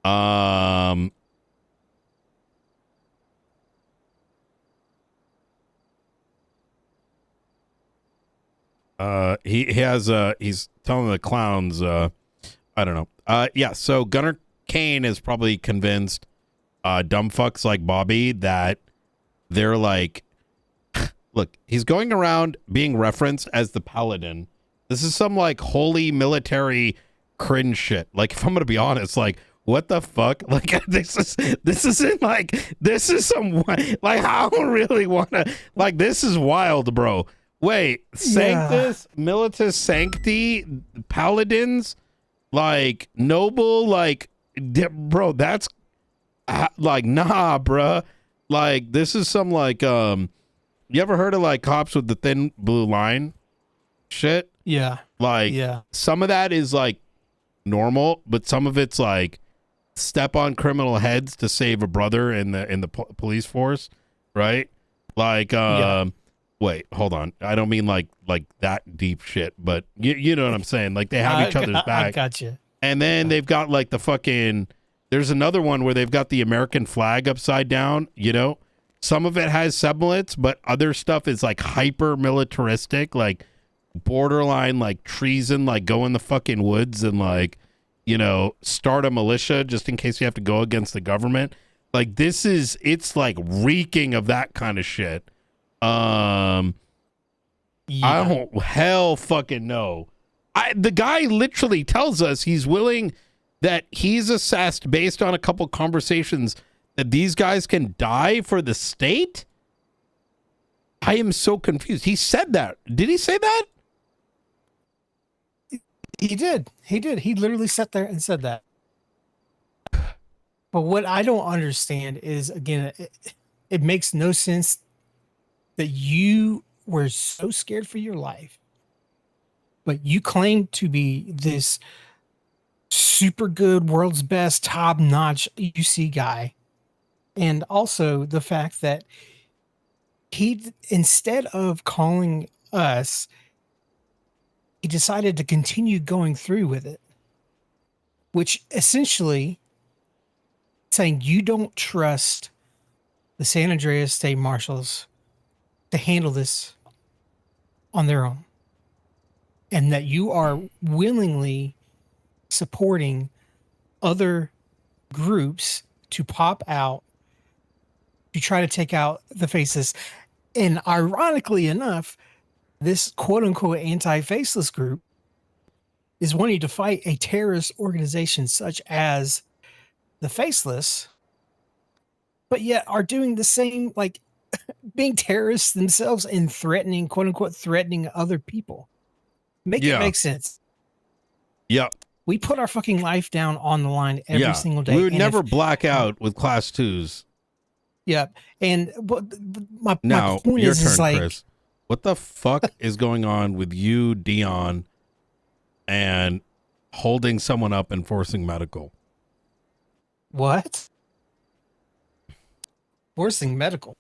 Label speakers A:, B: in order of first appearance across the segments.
A: um. He has he's telling the clowns I don't know. Yeah, so Gunnar Kane is probably convinced dumb fucks like Bobby that they're like, look, he's going around being referenced as the paladin. This is some like holy military cringe shit. Like, if I'm gonna be honest, like, what the fuck? Like, this isn't like, this is some, like, I don't really want to, like, this is wild, bro. Wait, Sanctus, Militus Sancti, Paladins, like, Noble, like, bro, that's, like, nah, bruh. Like, this is some, like, you ever heard of, like, Cops with the Thin Blue Line shit?
B: Yeah.
A: Like,
B: yeah.
A: Some of that is, like, normal, but some of it's, like, step on criminal heads to save a brother in the police force, right? Like, wait, hold on. I don't mean like that deep shit, but you know what I'm saying? Like, they have each other's back.
B: I got you.
A: And then they've got like the fucking, there's another one where they've got the American flag upside down, you know? Some of it has semblance, but other stuff is like hyper militaristic, like borderline like treason, like go in the fucking woods and like, you know, start a militia just in case you have to go against the government. Like, it's like reeking of that kind of shit. I don't hell fucking know. The guy literally tells us he's willing, that he's assessed based on a couple conversations that these guys can die for the state. I am so confused. He said that. Did he say that?
B: He did. He literally sat there and said that. But what I don't understand is, again, it makes no sense that you were so scared for your life, but you claim to be this super good, world's best, top-notch UC guy. And also the fact that he, instead of calling us, he decided to continue going through with it, which essentially saying you don't trust the San Andreas State Marshals to handle this on their own, and that you are willingly supporting other groups to pop out to try to take out the faceless. And ironically enough, this quote unquote anti-faceless group is wanting to fight a terrorist organization such as the Faceless, but yet are doing the same, like being terrorists themselves and threatening, quote unquote, threatening other people. Make it make sense.
A: Yeah.
B: We put our fucking life down on the line every single day.
A: We would never black out with class twos.
B: Yeah. And my point
A: your
B: is,
A: turn,
B: like,
A: Chris. What the fuck is going on with you, Dion, and holding someone up and forcing medical?
B: What? Forcing medical?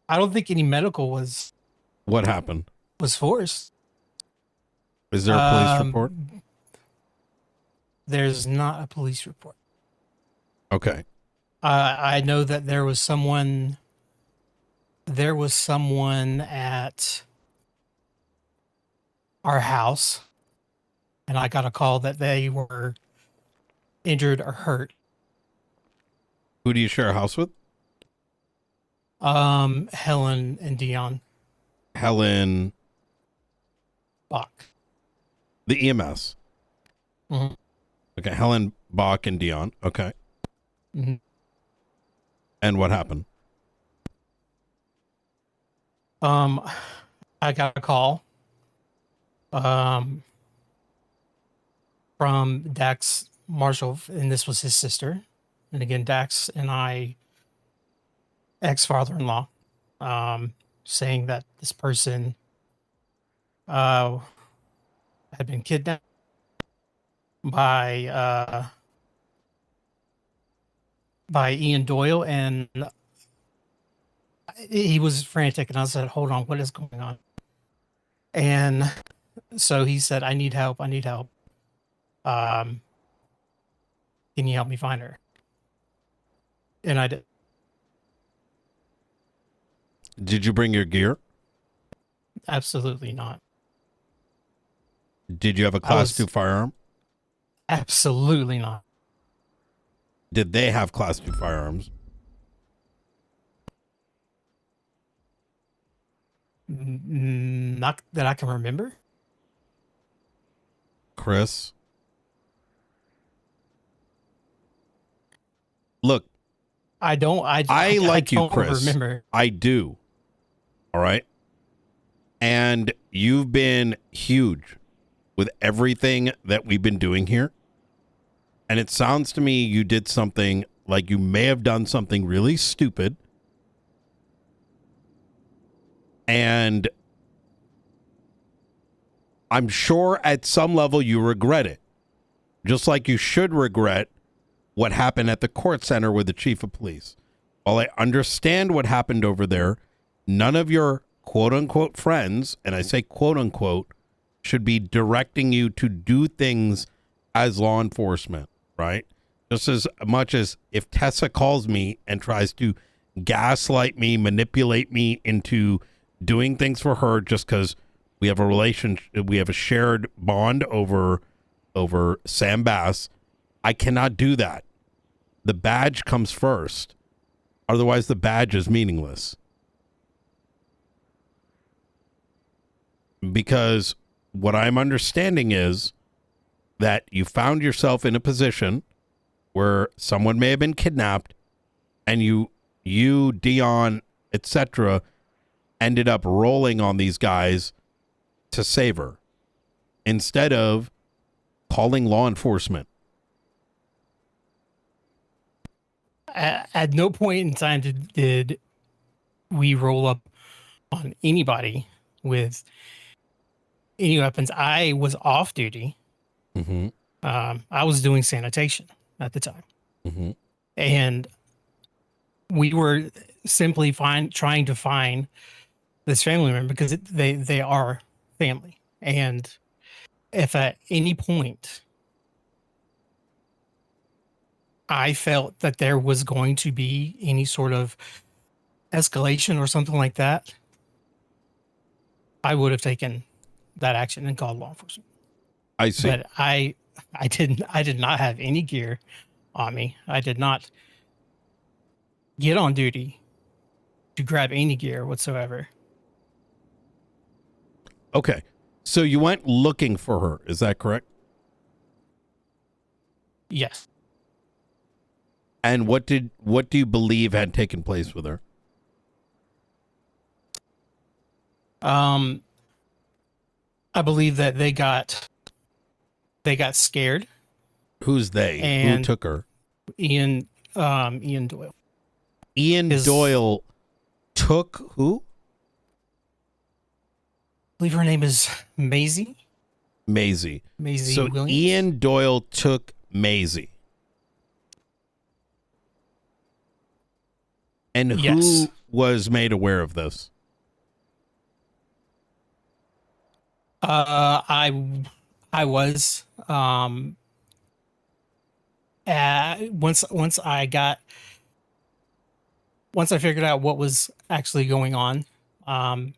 B: I don't think any medical was.
A: What happened?
B: Was forced.
A: Is there a police report?
B: There's not a police report.
A: Okay.
B: I know that there was someone at our house, and I got a call that they were injured or hurt.
A: Who do you share a house with?
B: Helen and Dion.
A: Helen
B: Bach.
A: The EMS.
B: Mm-hmm.
A: Okay, Helen Bach and Dion. Okay.
B: Mm-hmm.
A: And what happened?
B: I got a call from Dax Marshall, and this was his sister. And again, Dax and I, ex-father-in-law, saying that this person had been kidnapped by Ian Doyle, and he was frantic, and I said, hold on, what is going on? And so he said, I need help. I need help. Um, can you help me find her? And I did.
A: Did you bring your gear?
B: Absolutely not.
A: Did you have a
B: I
A: class 2
B: was
A: firearm?
B: absolutely not.
A: Did they have class 2 firearms?
B: Not that I can remember.
A: Chris? Look,
B: I don't.
A: I
B: I
A: like you,
B: don't
A: Chris.
B: remember.
A: I do. All right. And you've been huge with everything that we've been doing here. And it sounds to me you did something like you may have done something really stupid. And I'm sure at some level you regret it. Just like you should regret what happened at the court center with the chief of police. While I understand what happened over there, none of your quote unquote friends, and I say quote unquote, should be directing you to do things as law enforcement, right? Just as much as if Tessa calls me and tries to gaslight me, manipulate me into doing things for her just because we have a relationship, we have a shared bond over Sam Bass, I cannot do that. The badge comes first. Otherwise, the badge is meaningless. Because what I'm understanding is that you found yourself in a position where someone may have been kidnapped and you, Dion, etc., ended up rolling on these guys to save her instead of calling law enforcement.
B: At no point in time did we roll up on anybody with any weapons. I was off duty.
A: Mm-hmm.
B: I was doing sanitation at the time,
A: Mm-hmm.
B: and we were simply trying to find this family member because they are family. And if at any point I felt that there was going to be any sort of escalation or something like that, I would have taken that action and called law enforcement.
A: I see.
B: But I did not have any gear on me. I did not get on duty to grab any gear whatsoever.
A: Okay. So you went looking for her. Is that correct?
B: Yes.
A: And what do you believe had taken place with her?
B: I believe that they got scared,
A: Who's they? Who
B: and
A: took her?
B: Ian Doyle.
A: Ian
B: His,
A: Doyle took who?
B: I believe her name is Maisie.
A: Maisie.
B: Maisie
A: So
B: Williams.
A: Ian Doyle took Maisie. And who
B: Yes.
A: was made aware of this?
B: I was once I figured out what was actually going on, um,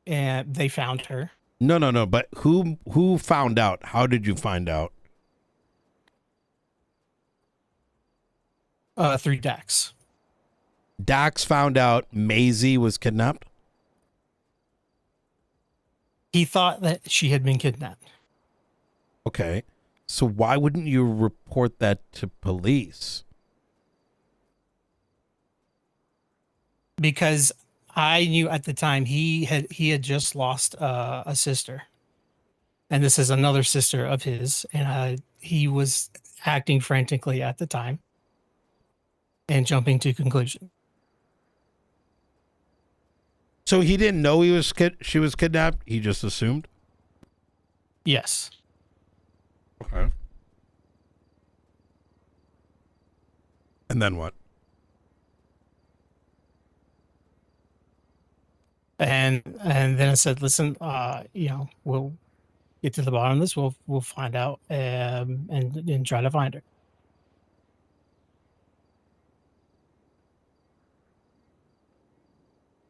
B: and they found her
A: No. But who found out? How did you find out?
B: through Dax.
A: Dax found out Maisie was kidnapped?
B: He thought that she had been kidnapped.
A: Okay. So why wouldn't you report that to police?
B: Because I knew at the time he had just lost a sister, and this is another sister of his, and he was acting frantically at the time and jumping to conclusion.
A: So he didn't know she was kidnapped? He just assumed?
B: Yes.
A: Okay. And then what?
B: And then I said, listen, we'll get to the bottom of this. We'll find out, and try to find her.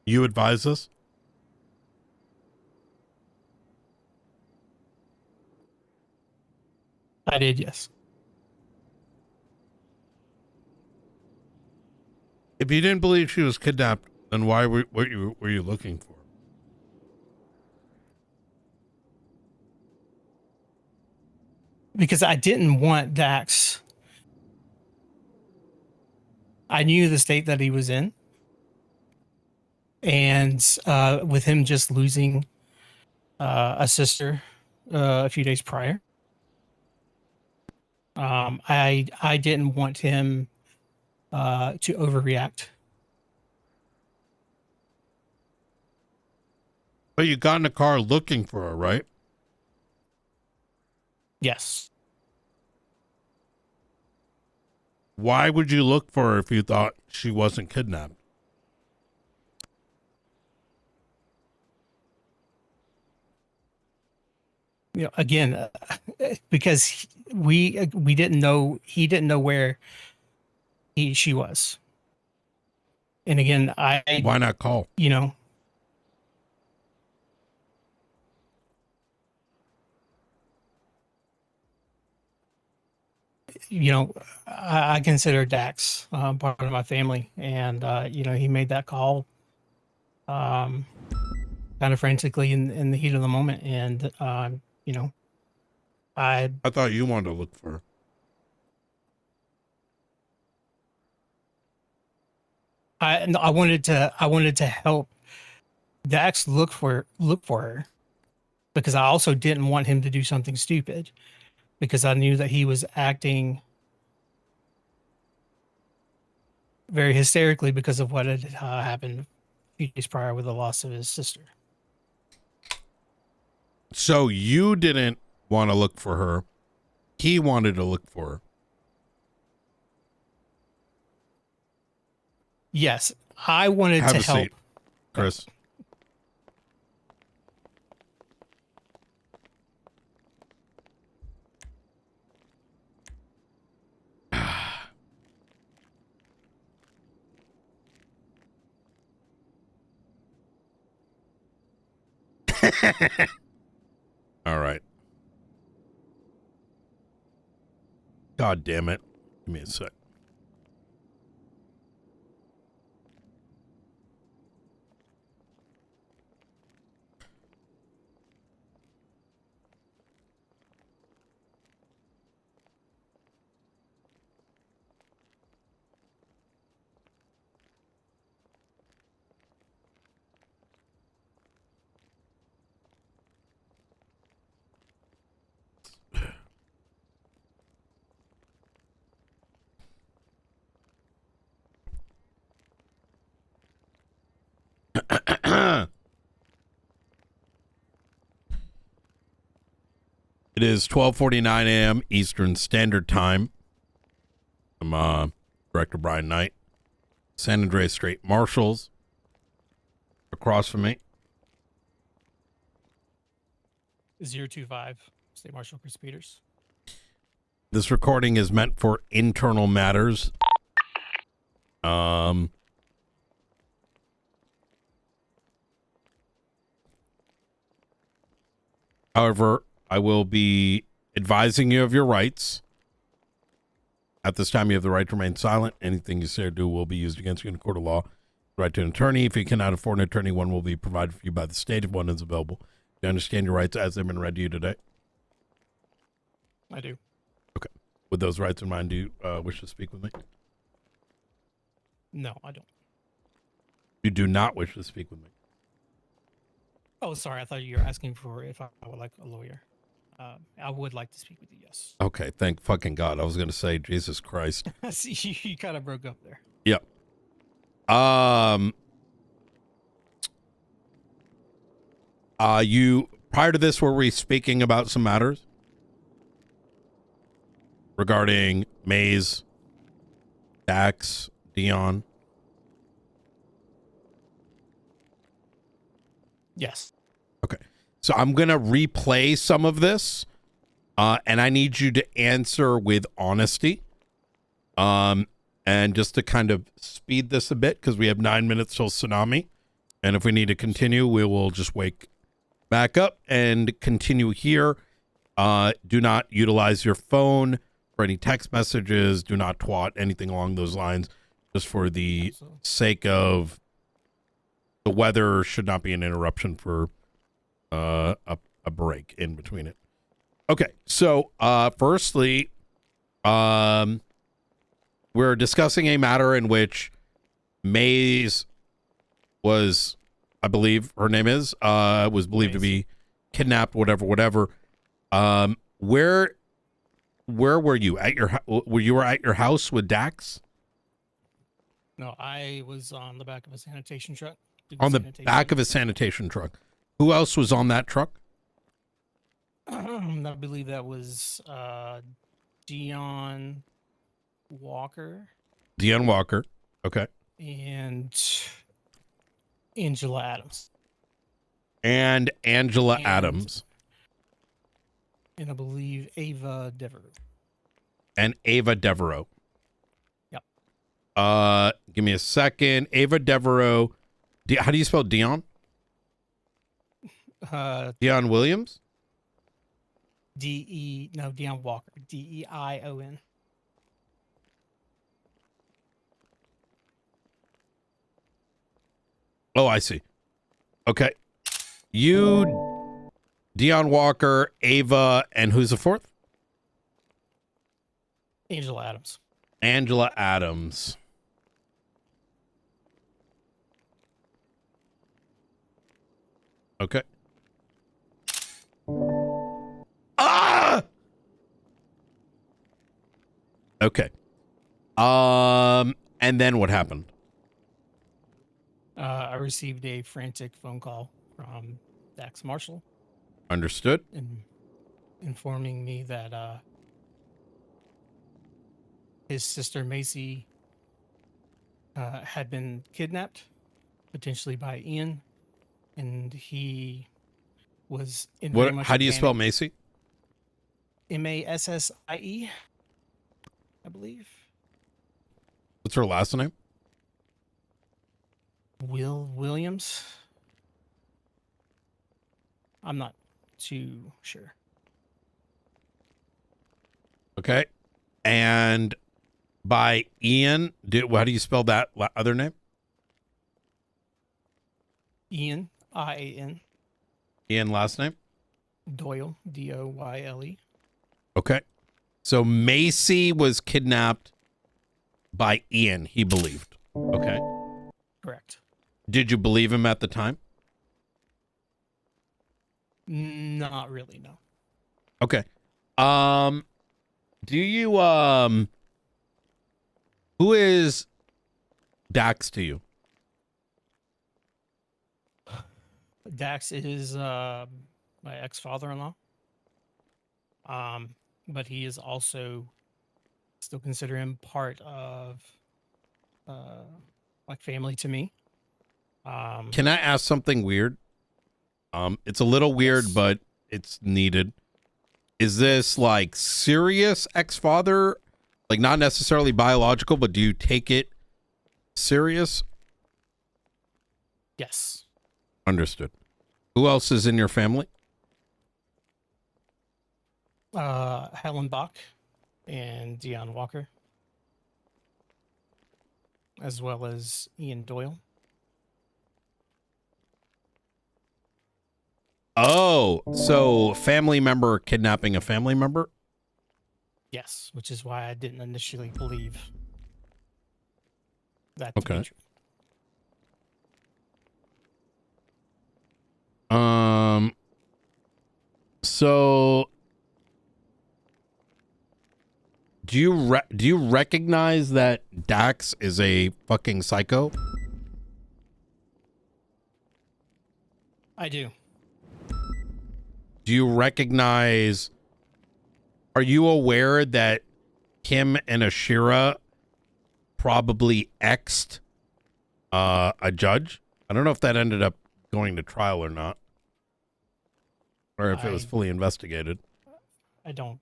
A: You advise us?
B: I did, yes.
A: If you didn't believe she was kidnapped, then why were you looking for?
B: Because I didn't want Dax. I knew the state that he was in, and with him just losing a sister a few days prior, I didn't want him to overreact.
A: But you got in a car looking for her, right?
B: Yes.
A: Why would you look for her if you thought she wasn't kidnapped?
B: Again, because we didn't know, he didn't know where she was. And again,
A: Why not call?
B: you know, I consider Dax part of my family, and he made that call kind of frantically in the heat of the moment, and you know, I
A: I thought you wanted to look for her.
B: I wanted to help Dax look for her, because I also didn't want him to do something stupid, because I knew that he was acting very hysterically because of what had happened a few days prior with the loss of his sister.
A: So you didn't want to look for her. He wanted to look for her.
B: Yes, I wanted
A: Have
B: to
A: a
B: help.
A: seat, Chris. All right. God damn it. Give me a sec. It is 12:49 a.m. Eastern Standard Time. I'm Director Brian Knight. San Andreas State Marshals across from me.
B: 025 State Marshal Chris Peters.
A: This recording is meant for internal matters. However, I will be advising you of your rights. At this time, you have the right to remain silent. Anything you say or do will be used against you in a court of law. Right to an attorney. If you cannot afford an attorney, one will be provided for you by the state if one is available. Do you understand your rights as they've been read to you today?
B: I do.
A: Okay. With those rights in mind, do you wish to speak with me?
B: No, I don't.
A: You do not wish to speak with me.
B: Oh, sorry. I thought you were asking for if I would like a lawyer. I would like to speak with you. Yes.
A: Okay. Thank fucking God. I was going to say, Jesus Christ.
B: See, you kind of broke up there.
A: Yep. You prior to this, were we speaking about some matters regarding Maze, Dax, Dion?
B: Yes.
A: Okay. So I'm going to replay some of this, and I need you to answer with honesty. And just to kind of speed this a bit, because we have 9 minutes till tsunami. And if we need to continue, we will just wake back up and continue here. Do not utilize your phone for any text messages. Do not twat, anything along those lines, just for the sake of the weather should not be an interruption for a break in between it. Okay, so firstly, we're discussing a matter in which Maze was, I believe her name is, was believed to be kidnapped, whatever. Where were you at you were at your house with Dax?
B: No, I was on the back of a sanitation truck.
A: On the back of a sanitation truck. Who else was on that truck?
B: I believe that was Dion Walker.
A: Dion Walker. Okay.
B: And Angela Adams.
A: And Angela Adams.
B: And I believe Ava Devereaux.
A: And Ava Devereaux.
B: Yep.
A: Give me a second. Ava Devereaux. How do you spell Dion? Dion Williams?
B: Dion Walker. Deion.
A: Oh, I see. Okay. You, Dion Walker, Ava, and who's the fourth?
B: Angela Adams.
A: Angela Adams. Okay. Ah! Okay. And then what happened?
B: I received a frantic phone call from Dax Marshall.
A: Understood.
B: Informing me that his sister Macy had been kidnapped, potentially by Ian, and he was in very much
A: how do you
B: panic.
A: spell Macy?
B: Massie, I believe.
A: What's her last name?
B: Williams. I'm not too sure.
A: Okay. And by Ian, how do you spell that other name?
B: Ian, Ian.
A: Ian last name?
B: Doyle, Doyle.
A: Okay. So Macy was kidnapped by Ian, he believed. Okay.
B: Correct.
A: Did you believe him at the time?
B: Not really, no.
A: Okay. Do you who is Dax to you?
B: Dax is my ex-father-in-law. But he is also still consider him part of like family to me.
A: Can I ask something weird? It's a little weird,
B: yes.
A: but it's needed. Is this like serious ex-father? Like not necessarily biological, but do you take it serious?
B: Yes.
A: Understood. Who else is in your family?
B: Helen Bach and Dion Walker, as well as Ian Doyle.
A: Oh, so family member kidnapping a family member?
B: Yes, which is why I didn't initially believe that to be
A: Okay.
B: true.
A: So do you recognize that Dax is a fucking psycho?
B: I do.
A: Do you recognize, are you aware that Kim and Ashira probably X'd a judge? I don't know if that ended up going to trial or not, or if it was fully investigated.
B: I don't.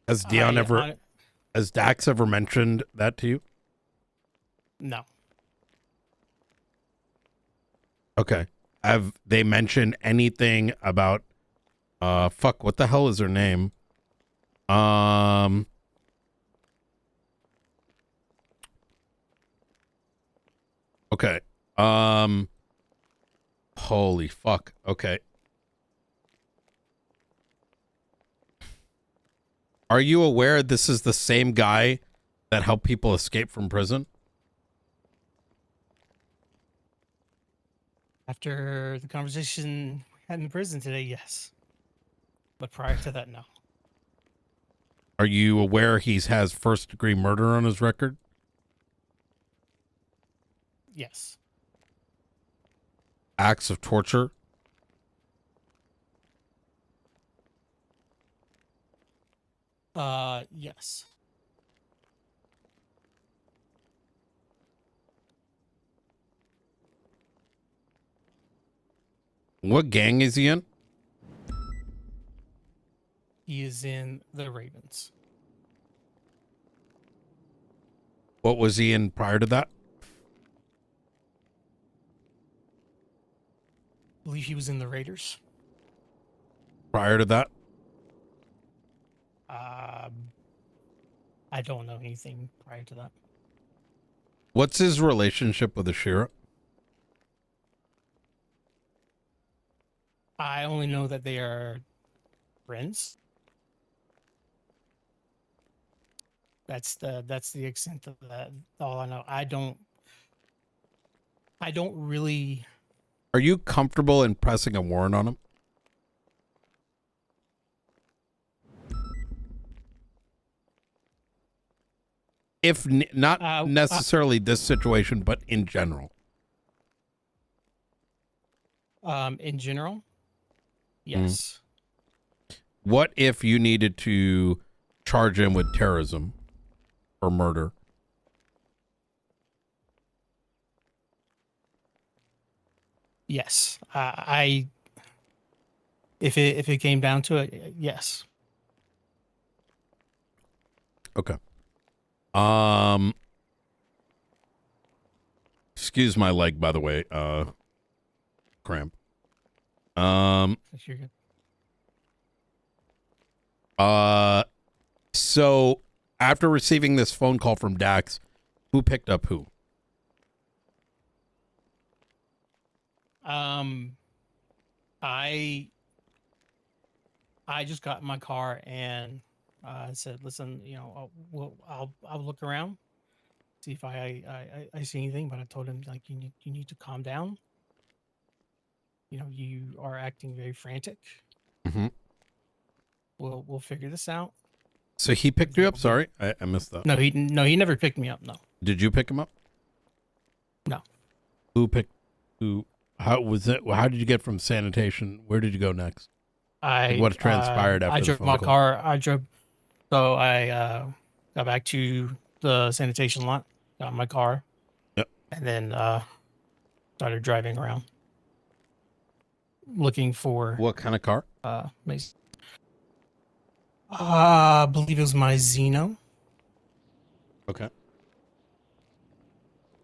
A: Has Dion ever? Has Dax ever mentioned that to you?
B: No.
A: Okay. Have they mentioned anything about? Fuck. What the hell is her name? Okay. Holy fuck. Okay. Are you aware this is the same guy that helped people escape from prison?
B: After the conversation we had in prison today, yes. But prior to that, no.
A: Are you aware he has first-degree murder on his record?
B: Yes.
A: Acts of torture?
B: Yes.
A: What gang is he in?
B: He is in the Ravens.
A: What was he in prior to that?
B: I believe he was in the Raiders.
A: Prior to that?
B: I don't know anything prior to that.
A: What's his relationship with Ashira?
B: I only know that they are friends. That's the extent of that. All I know. I don't really.
A: Are you comfortable in pressing a warrant on him? If not necessarily this situation, but in general.
B: In general, yes.
A: What if you needed to charge him with terrorism or murder?
B: Yes. If it came down to it, yes.
A: Okay. Excuse my leg, by the way. Cramp.
B: You're good.
A: So after receiving this phone call from Dax, who picked up who?
B: I just got in my car and said, "Listen, you know, I'll look around, see if I see anything." But I told him, like, you need to calm down. You know, you are acting very frantic.
A: Mm-hmm.
B: We'll figure this out.
A: So he picked you up? Sorry, I missed that.
B: No, he never picked me up. No.
A: Did you pick him up?
B: No.
A: Who picked who? How was it? How did you get from sanitation? Where did you go next? What transpired after
B: I drove
A: the phone
B: my
A: call?
B: car. I got back to the sanitation lot, got in my car.
A: Yep.
B: And then started driving around looking for
A: What kind of car?
B: Mason. I believe it was my Xeno.
A: Okay.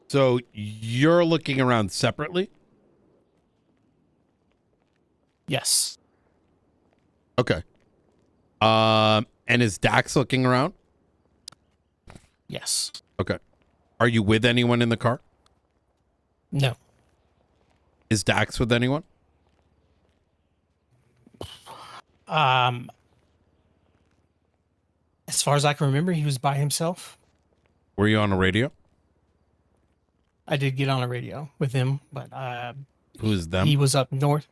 A: So you're looking around separately?
B: Yes.
A: Okay. And is Dax looking around?
B: Yes.
A: Okay. Are you with anyone in the car?
B: No.
A: Is Dax with anyone?
B: As far as I can remember, he was by himself.
A: Were you on a radio?
B: I did get on a radio with him, but
A: Who is them?
B: he was up north.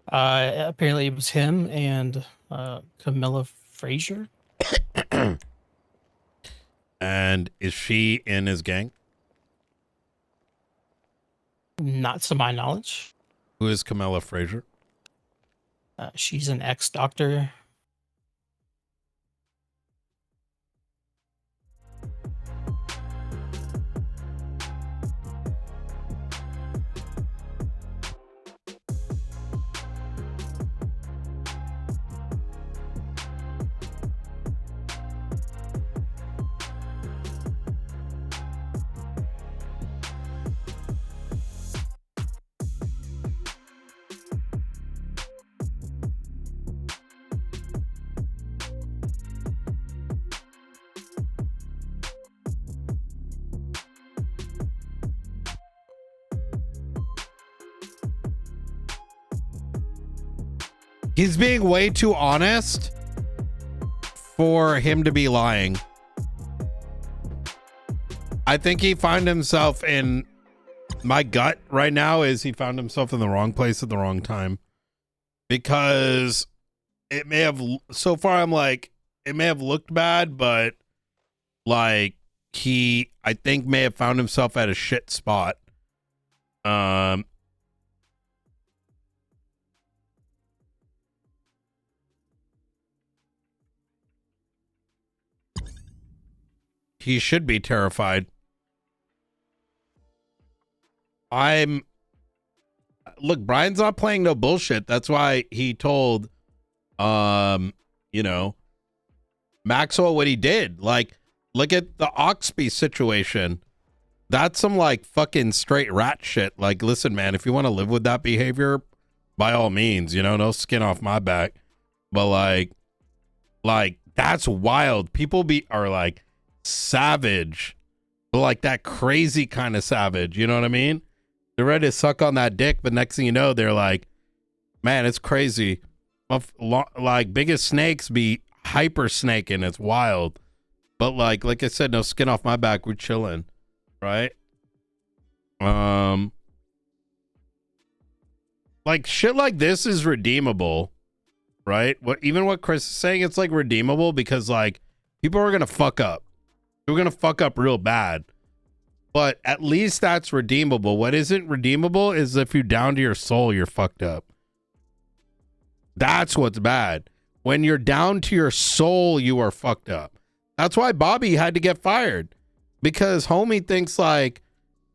B: Apparently it was him and Camilla Frazier.
A: And is she in his gang?
B: Not to my knowledge.
A: Who is Camilla Frazier?
B: She's an ex-doctor.
A: He's being way too honest for him to be lying. I think he found himself in, my gut right now is he found himself in the wrong place at the wrong time. Because it may have, so far I'm like, it may have looked bad, but like he, I think may have found himself at a shit spot. He should be terrified. Look, Brian's not playing no bullshit. That's why he told, you know, Maxwell what he did. Like, look at the Oxby situation. That's some like fucking straight rat shit. Like, listen, man, if you want to live with that behavior, by all means, you know, no skin off my back. But like that's wild. People are like savage, but like that crazy kind of savage. You know what I mean? They're ready to suck on that dick, but next thing you know, they're like, man, it's crazy. Like biggest snakes be hyper snaking. It's wild. But like I said, no skin off my back. We're chilling, right? Like shit like this is redeemable, right? What Chris is saying, it's like redeemable because like people are gonna fuck up. They're gonna fuck up real bad. But at least that's redeemable. What isn't redeemable is if you're down to your soul, you're fucked up. That's what's bad. When you're down to your soul, you are fucked up. That's why Bobby had to get fired. Because homie thinks like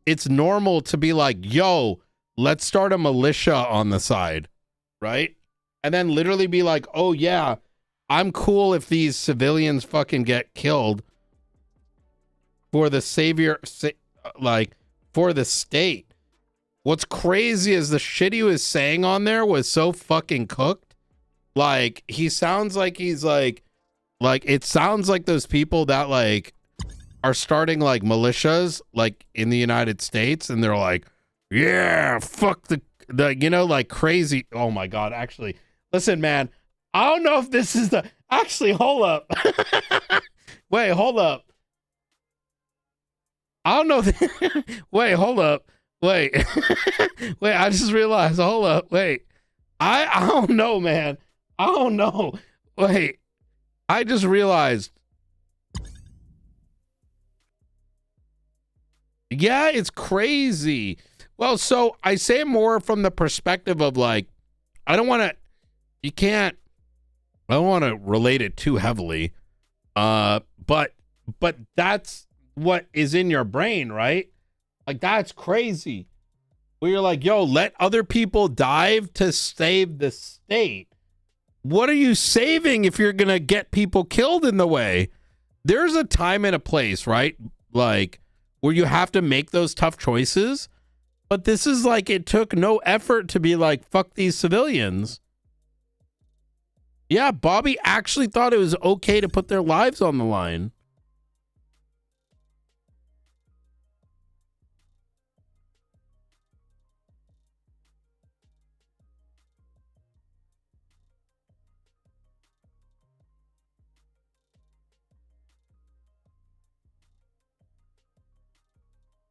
A: it's normal to be like, yo, let's start a militia on the side. Right? And then literally be like, oh yeah, I'm cool if these civilians fucking get killed for the savior, like for the state. What's crazy is the shit he was saying on there was so fucking cooked. Like he sounds like he's like it sounds like those people that like are starting like militias like in the United States and they're like, yeah, fuck the you know, like crazy. Oh my god, actually, listen, man, I don't know if this is the actually hold up. Wait, hold up. I don't know. Wait, hold up. Wait. Wait, I just realized. Hold up. Wait. I don't know, man. I don't know. Wait. I just realized. Yeah, it's crazy. Well, so I say more from the perspective of like, I don't want to, I don't want to relate it too heavily. But that's what is in your brain, right? Like that's crazy. Where you're like, yo, let other people dive to save the state. What are you saving if you're gonna get people killed in the way? There's a time and a place, right? Like where you have to make those tough choices. But this is like it took no effort to be like, fuck these civilians. Yeah, Bobby actually thought it was okay to put their lives on the line.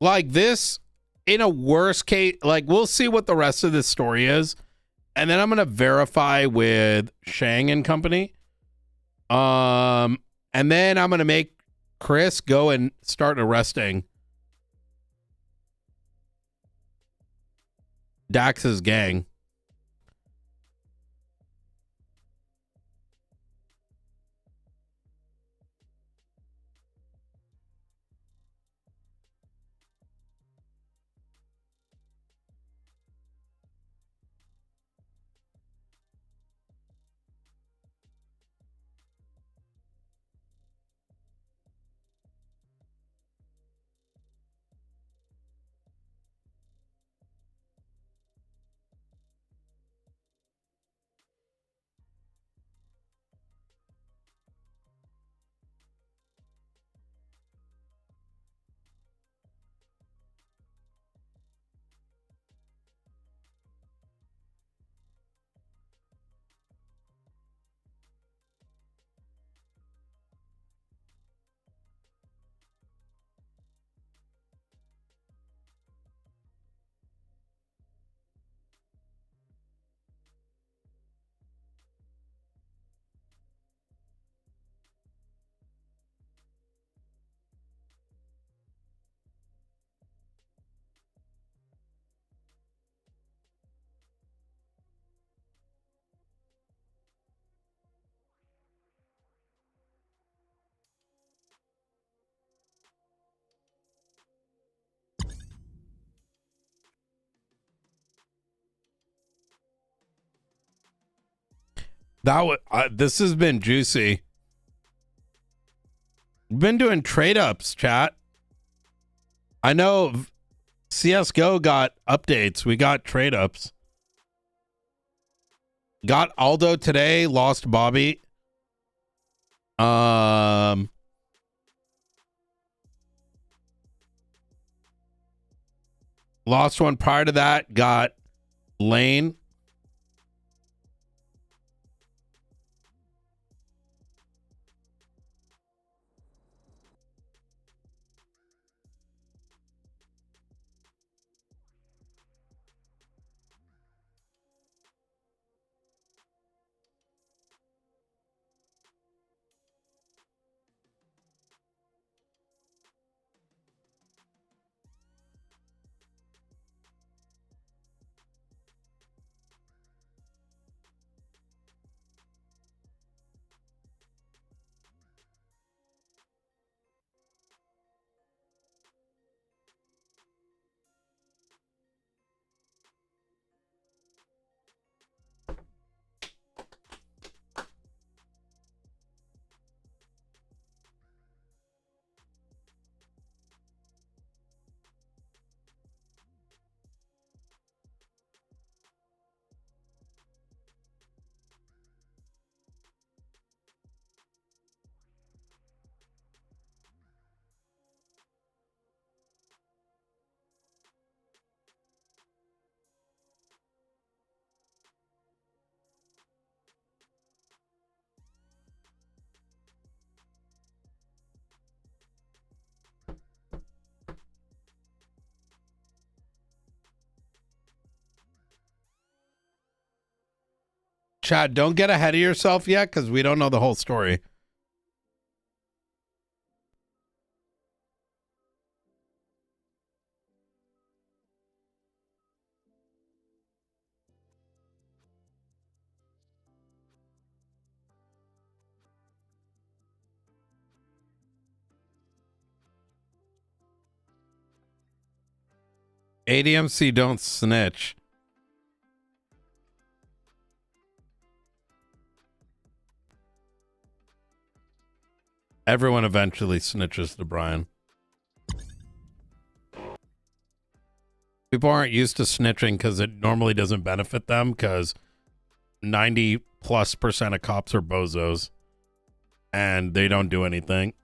A: Like this, in a worst case, like we'll see what the rest of this story is. And then I'm going to verify with Shang and company. And then I'm going to make Chris go and start arresting Dax's gang. This has been juicy. We've been doing trade ups, chat. I know CSGO got updates. We got trade ups. Got Aldo today, lost Bobby. Lost one prior to that, got Lane. Chad, don't get ahead of yourself yet because we don't know the whole story. ADMC don't snitch. Everyone eventually snitches to Brian. People aren't used to snitching because it normally doesn't benefit them because 90+% of cops are bozos and they don't do anything.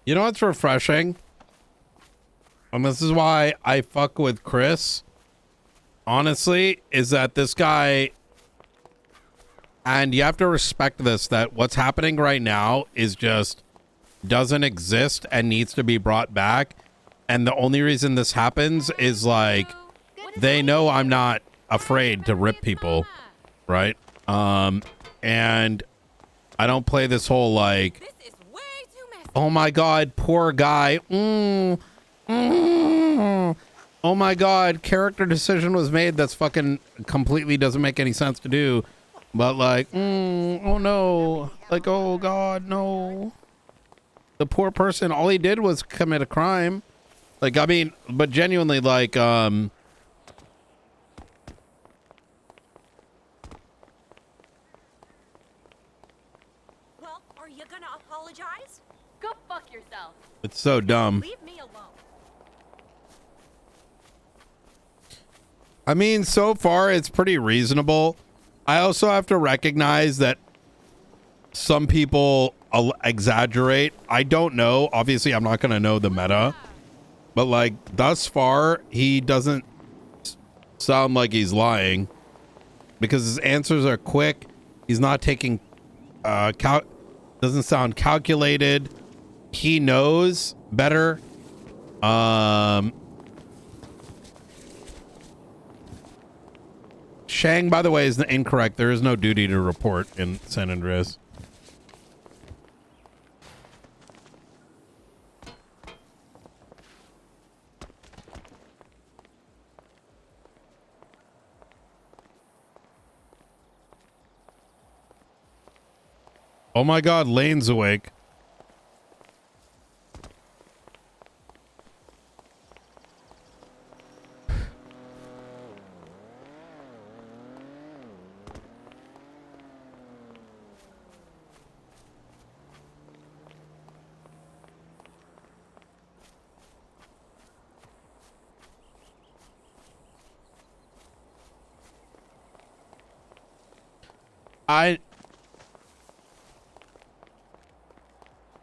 A: You know what's refreshing? And this is why I fuck with Chris, honestly, is that this guy, and you have to respect this, that what's happening right now is just doesn't exist and needs to be brought back. And the only reason this happens is like, they know I'm not afraid to rip people, right? And I don't play this whole like, oh my God, poor guy. Oh my God, character decision was made that's fucking completely doesn't make any sense to do. But like, oh no, like, oh God, no. The poor person, all he did was commit a crime. Like, I mean, but genuinely, like,
C: Well, are you gonna apologize?
D: Go fuck yourself.
A: it's so dumb.
C: Leave me alone.
A: I mean, so far it's pretty reasonable. I also have to recognize that some people exaggerate. I don't know. Obviously, I'm not going to know the meta. But like, thus far, he doesn't sound like he's lying. Because his answers are quick. He's not taking... doesn't sound calculated. He knows better. Shang, by the way, is incorrect. There is no duty to report in San Andreas. Oh my God, Lane's awake.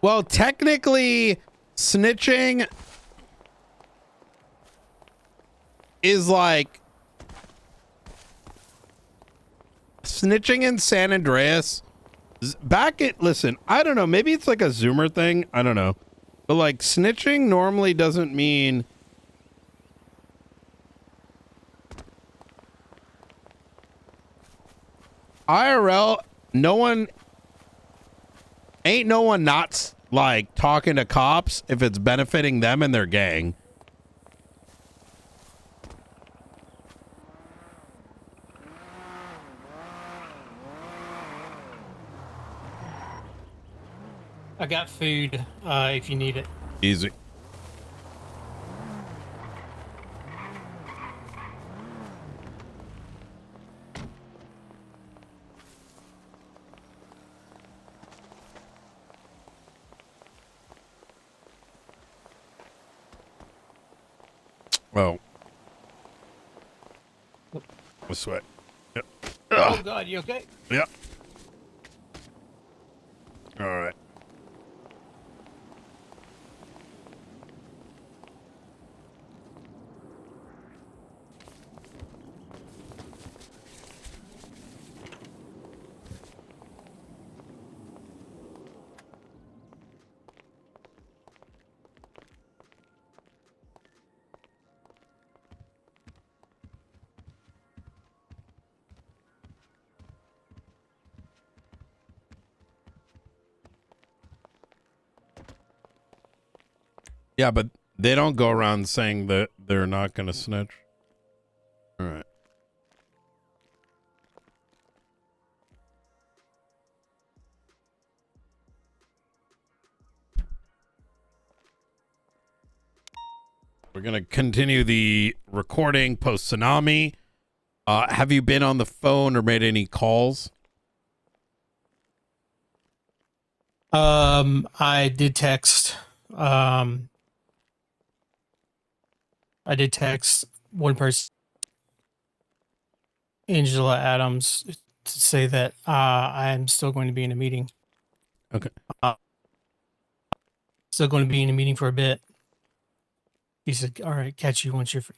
A: Well, technically, snitching is like... Snitching in San Andreas... Listen, I don't know. Maybe it's like a Zoomer thing. I don't know. But like, snitching normally doesn't mean... IRL, ain't no one not like talking to cops if it's benefiting them and their gang.
B: I got food if you need it.
A: Easy. Oh. I sweat. Yep.
B: Oh God, you okay?
A: Yep. All right. Yeah, but they don't go around saying that they're not going to snitch. All right. We're going to continue the recording post tsunami. Have you been on the phone or made any calls?
B: I did text. I did text one person, Angela Adams, to say that I am still going to be in a meeting.
A: Okay.
B: Still going to be in a meeting for a bit. He said, "All right, catch you once you're free."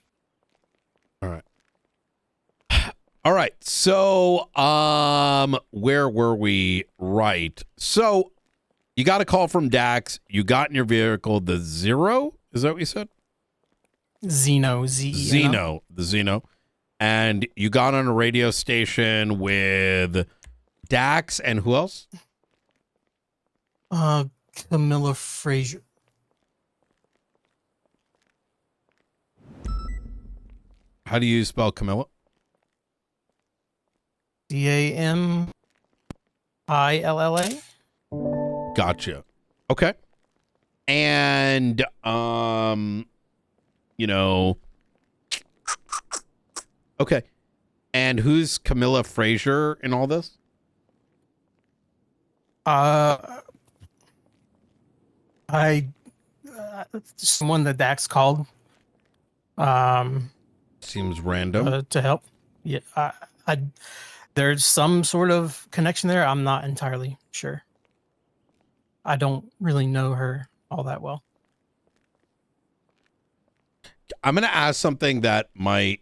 A: All right. All right. So, where were we? Right. So, you got a call from Dax. You got in your vehicle, the Zero. Is that what you said?
B: Zeno, Z-E-N-O.
A: The Zeno. And you got on a radio station with Dax and who else?
B: Camilla Frazier.
A: How do you spell Camilla?
B: Camilla.
A: Gotcha. Okay. And okay. And who's Camilla Frazier in all this?
B: Someone that Dax called.
A: Seems random.
B: To help. Yeah, there's some sort of connection there. I'm not entirely sure. I don't really know her all that well.
A: I'm gonna ask something that might.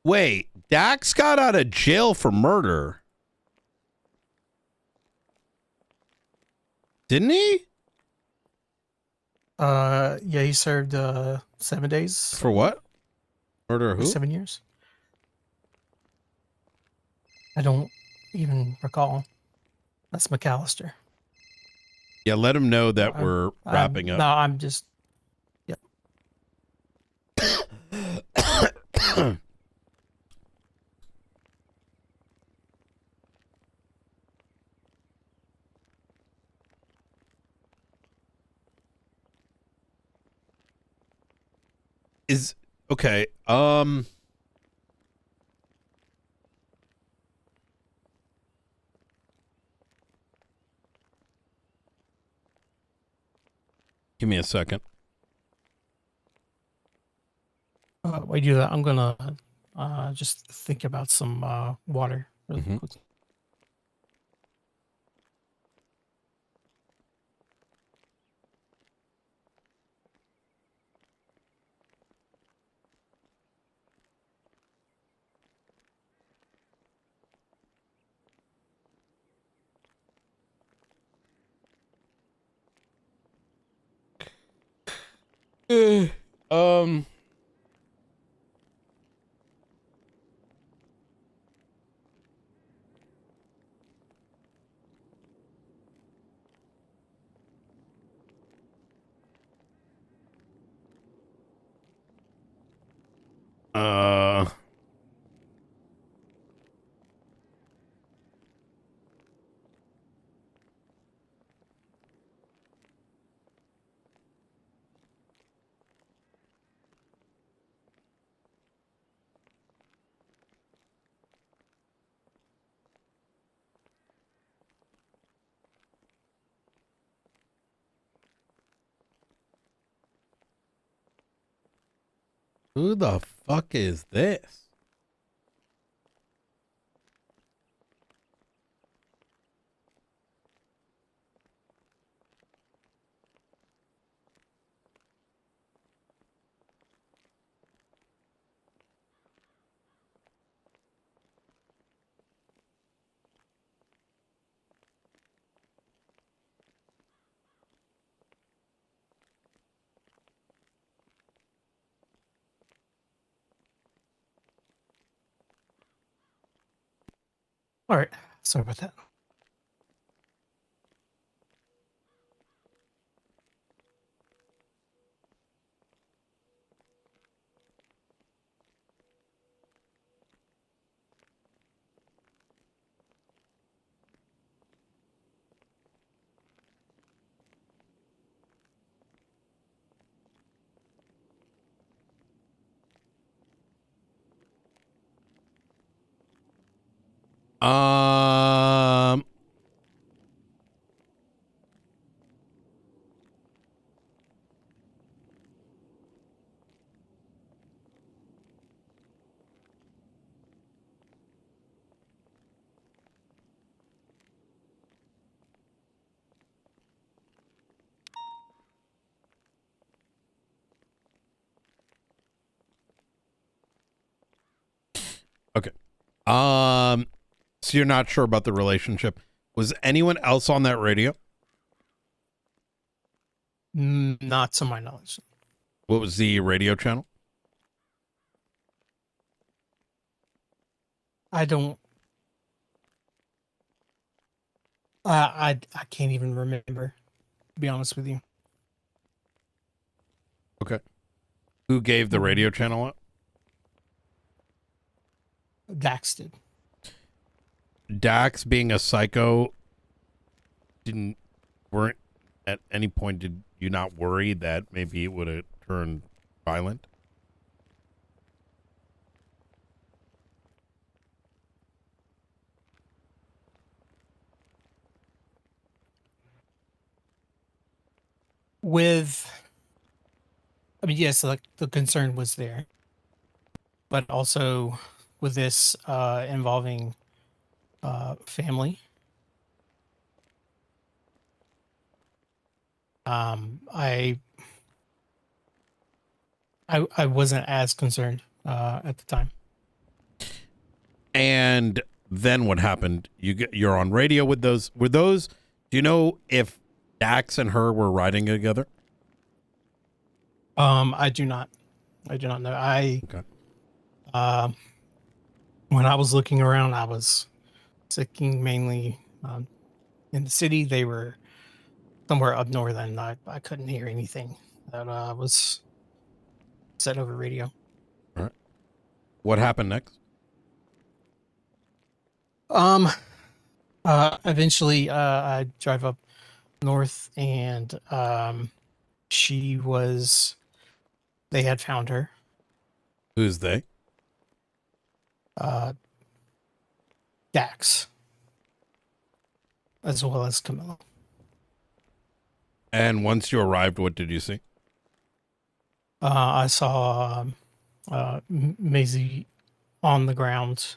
A: Wait, Dax got out of jail for murder, didn't he?
B: Yeah, he served 7 days.
A: For what? Murder who?
B: 7 years. I don't even recall. That's McAllister.
A: Yeah, let him know that we're wrapping up.
B: No, I'm just. Yep.
A: Is okay. Give me a second.
B: While you do that, I'm gonna just think about some water really quickly.
A: Um. Who the fuck is this?
B: All right. Sorry about that.
A: Um. Okay. So you're not sure about the relationship. Was anyone else on that radio?
B: Not to my knowledge.
A: What was the radio channel?
B: I don't. I can't even remember. To be honest with you.
A: Okay. Who gave the radio channel up?
B: Dax did.
A: Dax, being a psycho, weren't at any point did you not worry that maybe it would have turned violent?
B: I mean, yes, like the concern was there, but also with this involving family, I wasn't as concerned at the time.
A: And then what happened? You're on radio with those. Were those? Do you know if Dax and her were riding together?
B: I do not. I do not know.
A: Okay.
B: When I was looking around, I was looking mainly in the city. They were somewhere up north, and I couldn't hear anything that was said over radio.
A: All right. What happened next?
B: Eventually, I drive up north, and they had found her.
A: Who's they?
B: Dax, as well as Camilla.
A: And once you arrived, what did you see?
B: I saw Maisie on the ground.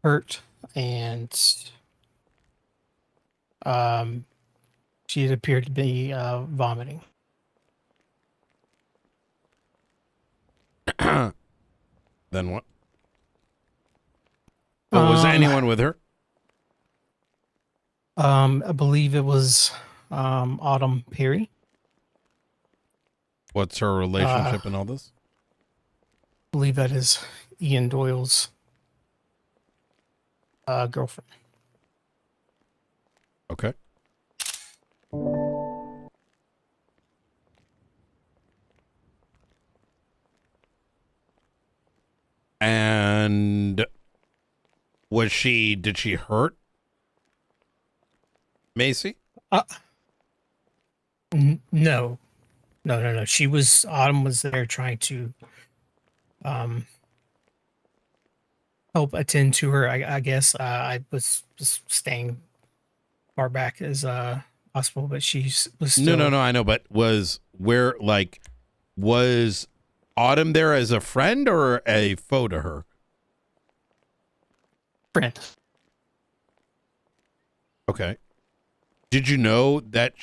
B: Hurt, and she had appeared to be vomiting.
A: Then what? Oh, was anyone with her?
B: I believe it was Autumn Perry.
A: What's her relationship in all this?
B: I believe that is Ian Doyle's girlfriend.
A: Okay. And did she hurt Macy?
B: No. Autumn was there trying to help attend to her. I guess I was just staying far back as possible, but she was still.
A: No. I know, but was Autumn there as a friend or a foe to her?
B: Friend.
A: Okay. Did you know that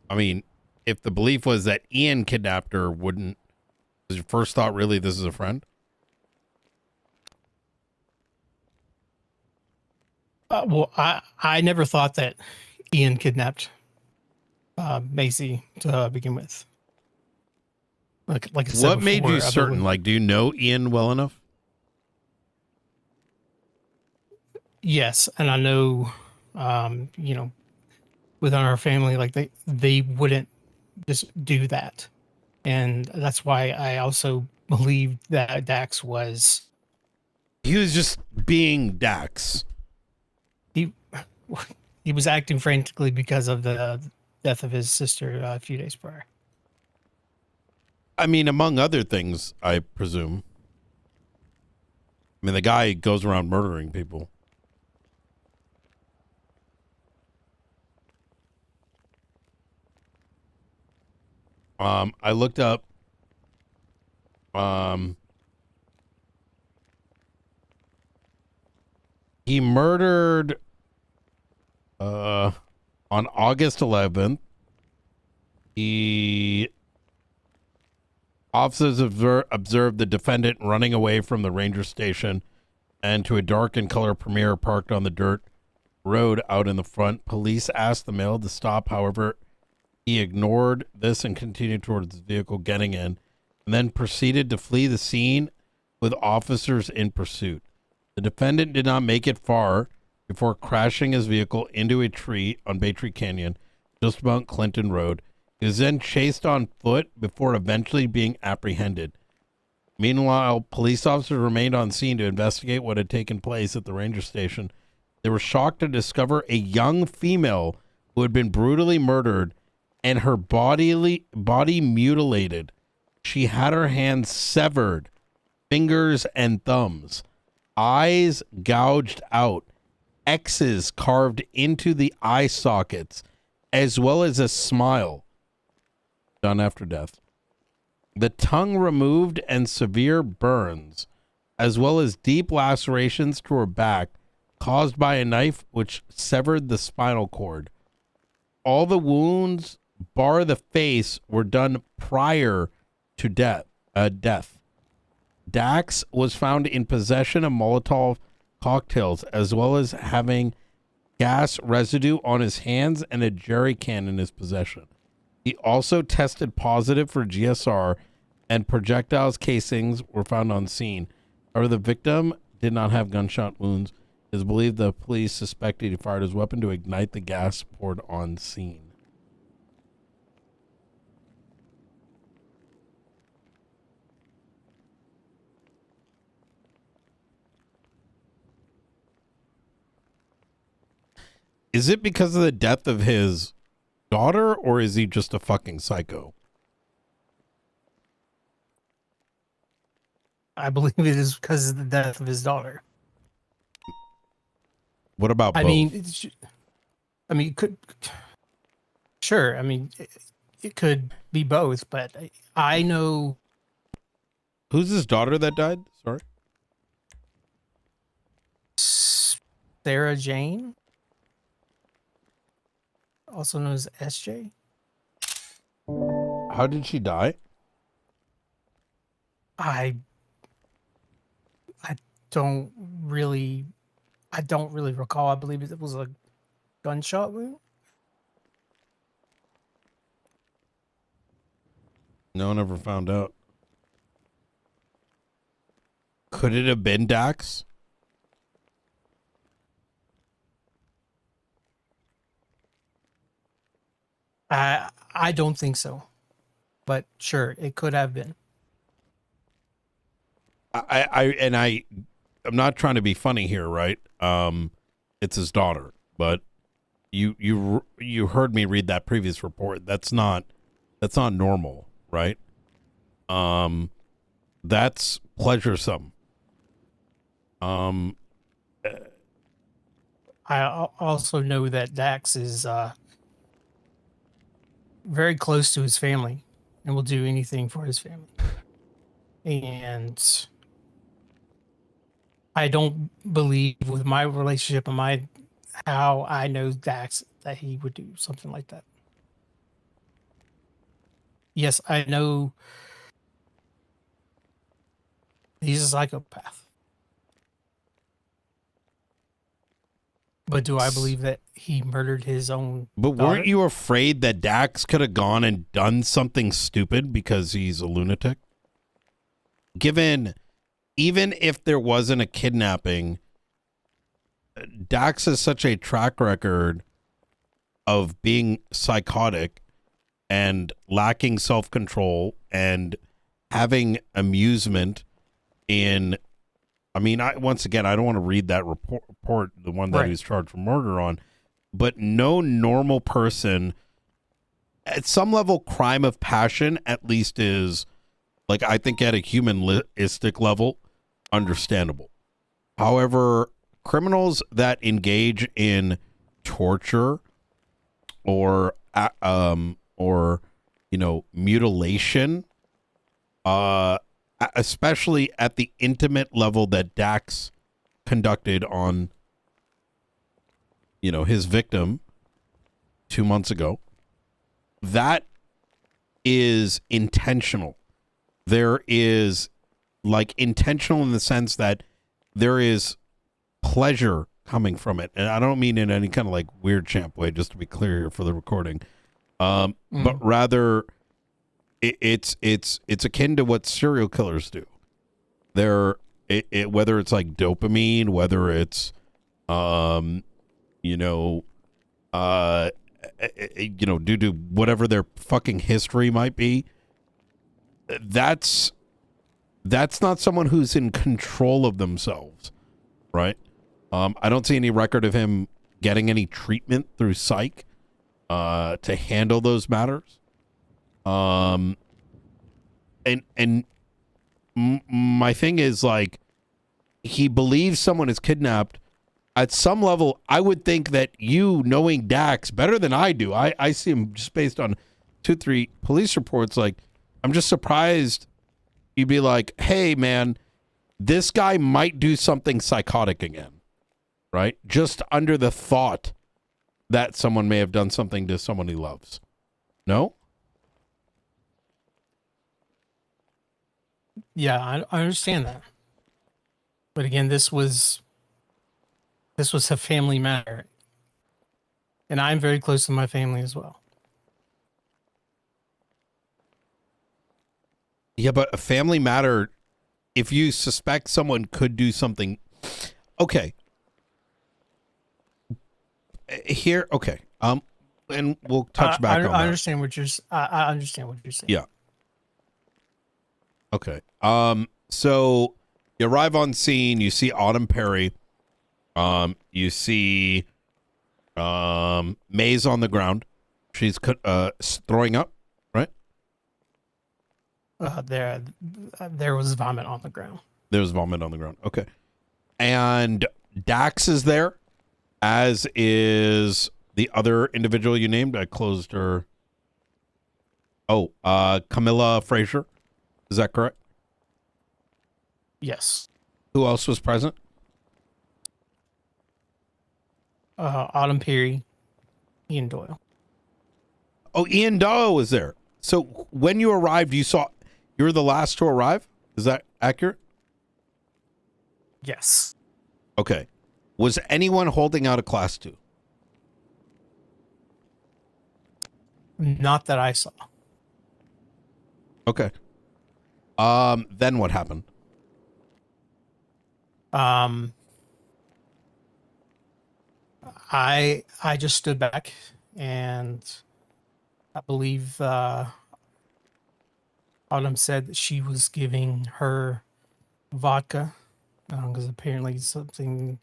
A: I mean, if the belief was that Ian kidnapped her, was your first thought really this is a friend?
B: Well, I never thought that Ian kidnapped Macy to begin with. Like I said,
A: What made
B: before,
A: you certain? Like, do you know Ian well enough?
B: Yes, and I know, within our family, like they wouldn't just do that, and that's why I also believed that Dax was.
A: He was just being Dax.
B: He was acting frantically because of the death of his sister a few days prior.
A: I mean, among other things, I presume. I mean, the guy goes around murdering people. I looked up. He murdered on August 11th He officers observed the defendant running away from the ranger station and to a dark and color Premier parked on the dirt road out in the front. Police asked the male to stop. However, he ignored this and continued towards his vehicle, getting in, and then proceeded to flee the scene with officers in pursuit. The defendant did not make it far before crashing his vehicle into a tree on Baytree Canyon, just above Clinton Road. He was then chased on foot before eventually being apprehended. Meanwhile, police officers remained on scene to investigate what had taken place at the ranger station. They were shocked to discover a young female who had been brutally murdered and her body mutilated. She had her hands severed, fingers and thumbs, eyes gouged out, X's carved into the eye sockets, as well as a smile done after death. The tongue removed and severe burns, as well as deep lacerations to her back caused by a knife which severed the spinal cord. All the wounds, bar the face, were done prior to death. Dax was found in possession of Molotov cocktails, as well as having gas residue on his hands and a jerry can in his possession. He also tested positive for GSR, and projectiles casings were found on scene. However, the victim did not have gunshot wounds. It is believed the police suspected he fired his weapon to ignite the gas poured on scene. Is it because of the death of his daughter, or is he just a fucking psycho?
B: I believe it is because of the death of his daughter.
A: What about both?
B: It could. Sure, it could be both, but I know.
A: Who's his daughter that died? Sorry.
B: Sarah Jane, also known as SJ.
A: How did she die?
B: I don't really recall. I believe it was a gunshot wound.
A: No one ever found out. Could it have been Dax?
B: I don't think so, but sure, it could have been.
A: I'm not trying to be funny here, right? It's his daughter, but you heard me read that previous report. That's not normal, right? That's pleasuresome.
B: I also know that Dax is very close to his family and will do anything for his family. And I don't believe, with my relationship and how I know Dax, that he would do something like that. Yes, I know he's a psychopath. But do I believe that he murdered his own
A: But
B: daughter?
A: weren't you afraid that Dax could have gone and done something stupid because he's a lunatic? Even if there wasn't a kidnapping, Dax has such a track record of being psychotic and lacking self-control and having amusement in... once again, I don't want to read that report, the one that he was charged for murder on, but no normal person, at some level, crime of passion at least is, like, I think at a humanistic level, understandable. However, criminals that engage in torture or mutilation, especially at the intimate level that Dax conducted on, his victim 2 months ago, that is intentional. There is like intentional in the sense that there is pleasure coming from it. And I don't mean in any kind of like weird champ way, just to be clear here for the recording. But rather it's akin to what serial killers do. Whether it's like dopamine, whether it's, due to whatever their fucking history might be, that's not someone who's in control of themselves, right? I don't see any record of him getting any treatment through psych to handle those matters. My thing is, like, he believes someone is kidnapped. At some level, I would think that you, knowing Dax better than I do, I see him just based on 2-3 police reports. Like, I'm just surprised you'd be like, hey, man, this guy might do something psychotic again, right? Just under the thought that someone may have done something to someone he loves. No?
B: Yeah, I understand that. But again, this was a family matter. And I'm very close to my family as well.
A: Yeah, but a family matter, if you suspect someone could do something. Okay. Here, okay. And we'll touch back on that.
B: I understand what you're I understand what you're saying.
A: Yeah. Okay. So you arrive on scene, you see Autumn Perry. You see Maze on the ground. She's throwing up, right?
B: There was vomit on the ground.
A: There was vomit on the ground. Okay. And Dax is there, as is the other individual you named. I closed her. Oh, Camilla Frazier. Is that correct?
B: Yes.
A: Who else was present?
B: Autumn Perry, Ian Doyle.
A: Oh, Ian Doyle was there. So when you arrived, you were the last to arrive? Is that accurate?
B: Yes.
A: Okay. Was anyone holding out a class 2?
B: Not that I saw.
A: Okay. Then what happened?
B: I just stood back, and I believe Autumn said that she was giving her vodka because apparently something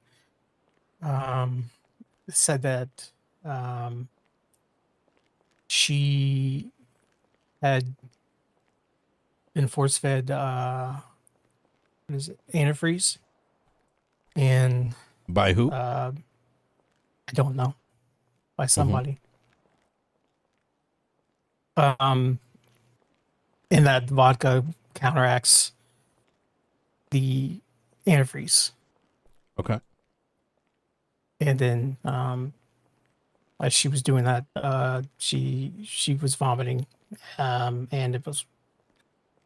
B: said that she had been force fed what is it, antifreeze, and
A: By who?
B: I don't know, by somebody. And that vodka counteracts the antifreeze.
A: Okay.
B: And then as she was doing that, she was vomiting, and it was.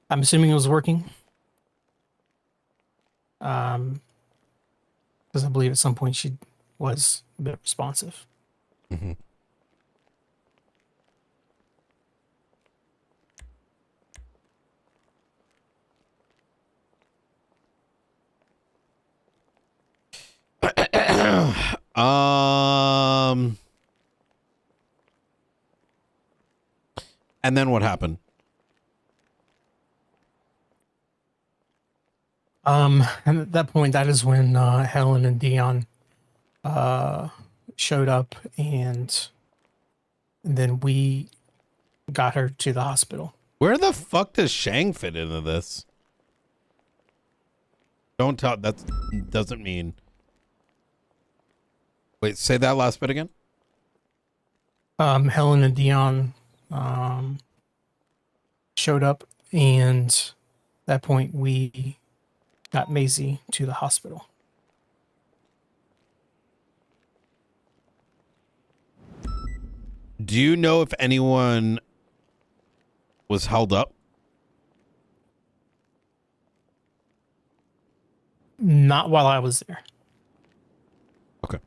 B: I'm assuming it was working. Because I believe at some point she was a bit responsive.
A: Mm-hmm. And then what happened?
B: And at that point, that is when Helen and Dion showed up, and then we got her to the hospital.
A: Where the fuck does Shang fit into this? Don't tell. That doesn't mean. Wait, say that last bit again.
B: Helen and Dion showed up, and at that point we got Maisie to the hospital.
A: Do you know if anyone was held up?
B: Not while I was there.
A: Okay.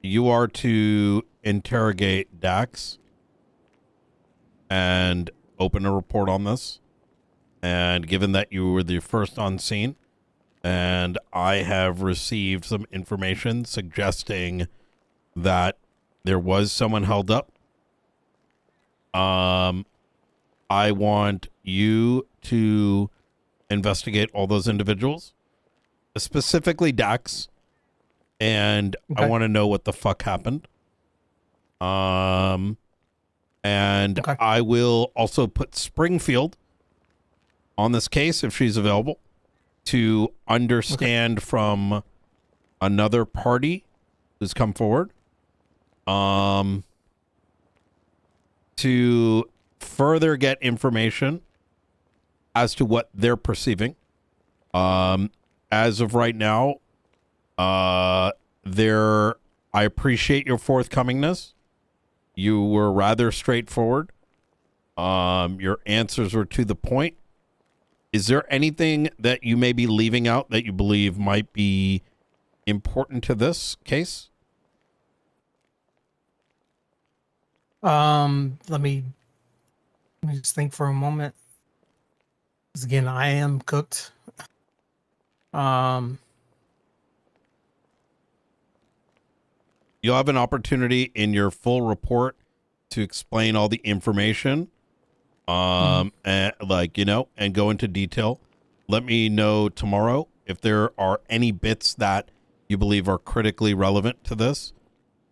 A: You are to interrogate Dax and open a report on this. And given that you were the first on scene, and I have received some information suggesting that there was someone held up, I want you to investigate all those individuals, specifically Dax, and
B: Okay.
A: I want to know what the fuck happened. And
B: Okay.
A: I will also put Springfield on this case if she's available to understand from another party who's come forward, to further get information as to what they're perceiving. As of right now, I appreciate your forthcomingness. You were rather straightforward. Your answers were to the point. Is there anything that you may be leaving out that you believe might be important to this case?
B: Let me just think for a moment. 'Cause again, I am cooked.
A: You'll have an opportunity in your full report to explain all the information, and and go into detail. Let me know tomorrow if there are any bits that you believe are critically relevant to this.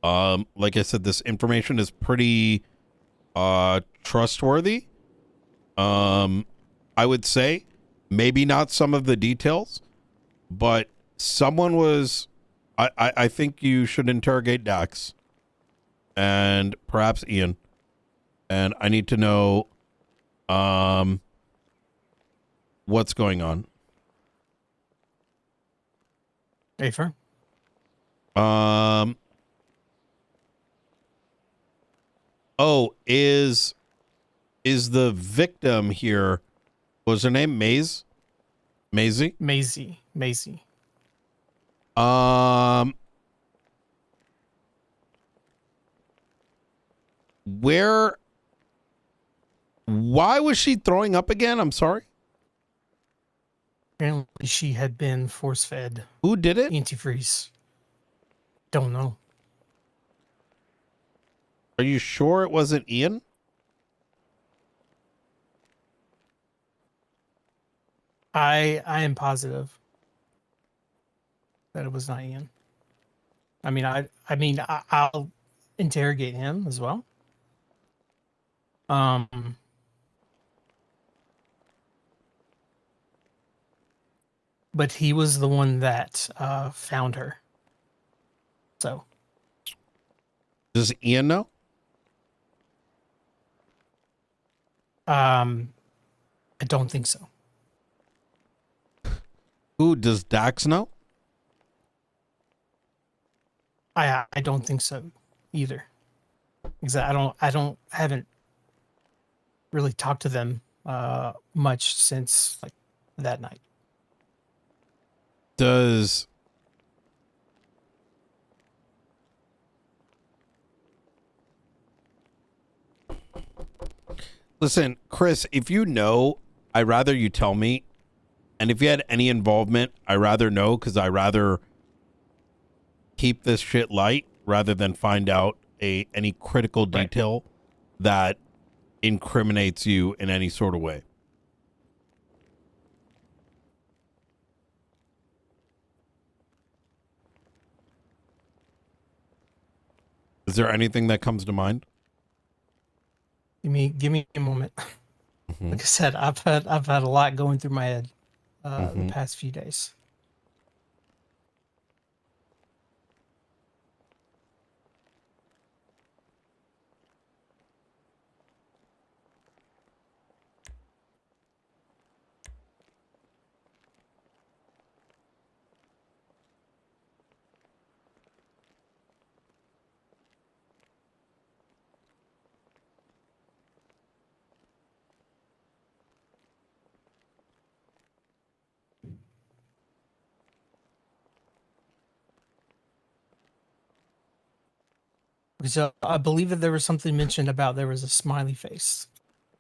A: Like I said, this information is pretty trustworthy. I would say maybe not some of the details, but someone was. I think you should interrogate Dax and perhaps Ian. And I need to know what's going on.
B: Afer.
A: Is the victim here, what was her name? Maisie?
B: Maisie.
A: Why was she throwing up again? I'm sorry.
B: Apparently she had been force fed
A: Who did it?
B: antifreeze. Don't know.
A: Are you sure it wasn't Ian?
B: I am positive that it was not Ian. I'll interrogate him as well. But he was the one that found her. So
A: Does Ian know?
B: I don't think so.
A: Who does Dax know?
B: I don't think so either. Exactly. Haven't really talked to them much since like that night.
A: Listen, Chris, if you know, I'd rather you tell me. And if you had any involvement, I'd rather know, because I'd rather keep this shit light rather than find out any critical detail that incriminates you in any sort of way. Is there anything that comes to mind?
B: Give me a moment. Like I said, I've had a lot going through my head the past few days. So I believe that there was something mentioned about there was a smiley face,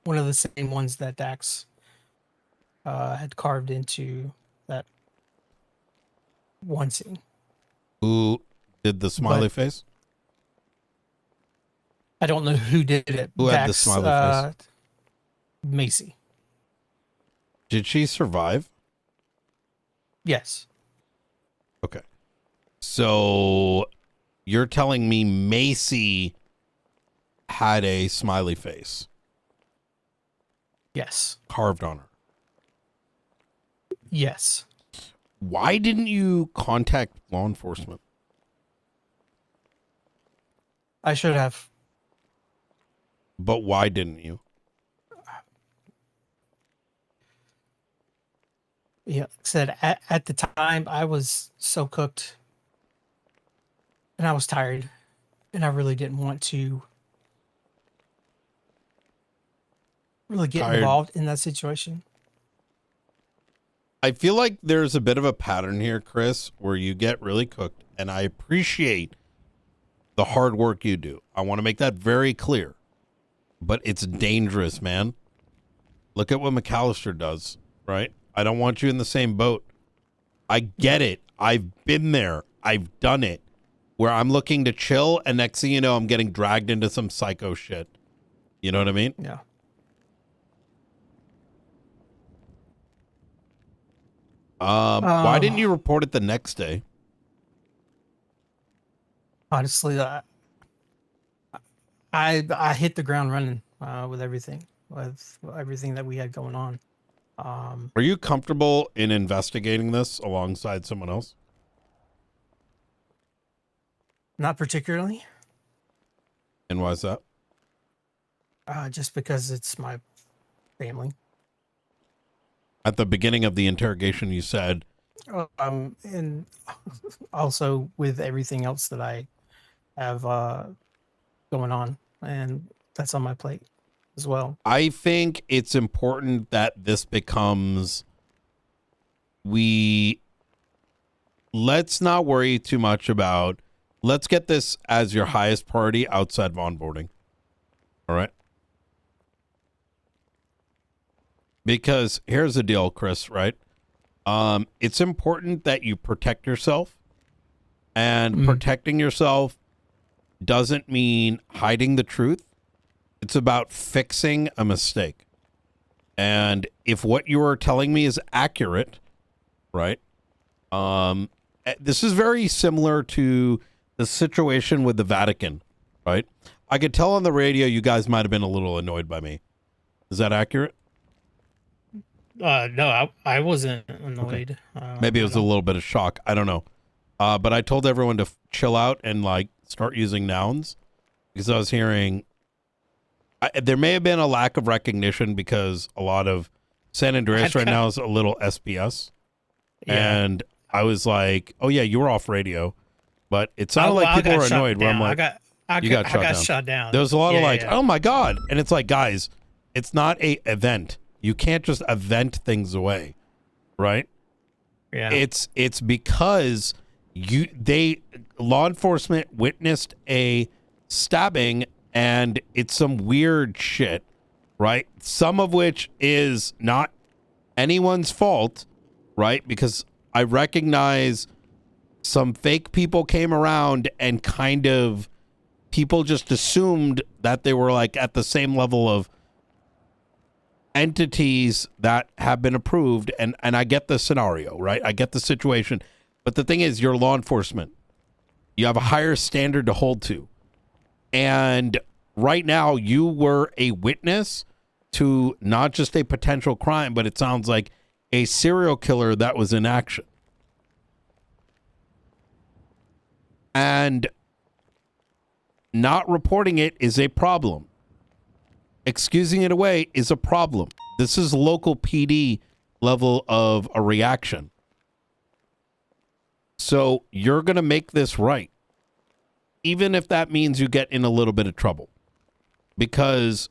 B: one of the same ones that Dax had carved into that one scene.
A: Who did the smiley
B: But
A: face?
B: I don't know who did it.
A: Who had the
B: Dax,
A: smiley face?
B: Macy.
A: Did she survive?
B: Yes.
A: Okay. So you're telling me Macy had a smiley face
B: Yes.
A: carved on her.
B: Yes.
A: Why didn't you contact law enforcement?
B: I should have.
A: But why didn't you?
B: Yeah, like I said, at the time, I was so cooked and I was tired and I really didn't want to really get
A: Tired.
B: involved in that situation.
A: I feel like there's a bit of a pattern here, Chris, where you get really cooked, and I appreciate the hard work you do. I want to make that very clear. But it's dangerous, man. Look at what McAllister does, right? I don't want you in the same boat. I get it. I've been there. I've done it. Where I'm looking to chill, and next thing you know, I'm getting dragged into some psycho shit. You know what I mean?
B: Yeah.
A: Why didn't you report it the next day?
B: Honestly, I hit the ground running with everything that we had going on.
A: Are you comfortable in investigating this alongside someone else?
B: Not particularly,
A: And why is that?
B: just because it's my family.
A: At the beginning of the interrogation, you said,
B: And also with everything else that I have going on, and that's on my plate as well.
A: I think it's important that this becomes, let's not worry too much about, let's get this as your highest priority outside of onboarding. All right. Because here's the deal, Chris, right? It's important that you protect yourself, and protecting yourself doesn't mean hiding the truth. It's about fixing a mistake. And if what you are telling me is accurate, right? This is very similar to the situation with the Vatican, right? I could tell on the radio you guys might have been a little annoyed by me. Is that accurate?
B: No, I wasn't annoyed.
A: Okay. Maybe it was a little bit of shock. I don't know. But I told everyone to chill out and like start using nouns, because I was hearing there may have been a lack of recognition because a lot of San Andreas right now is a little SPS. Yeah. And I was like, oh yeah, you were off radio, but it sounded like people were annoyed where I'm like, I got shut down. There was a lot of oh my God. And it's like, guys, it's not a event. You can't just event things away, right? Yeah. It's because law enforcement witnessed a stabbing, and it's some weird shit, right? Some of which is not anyone's fault, right? Because I recognize some fake people came around and kind of people just assumed that they were like at the same level of entities that have been approved, and I get the scenario, right? I get the situation. But the thing is, you're law enforcement. You have a higher standard to hold to. And right now, you were a witness to not just a potential crime, but it sounds like a serial killer that was in action. And not reporting it is a problem. Excusing it away is a problem. This is local PD level of a reaction. So you're going to make this right, even if that means you get in a little bit of trouble. Because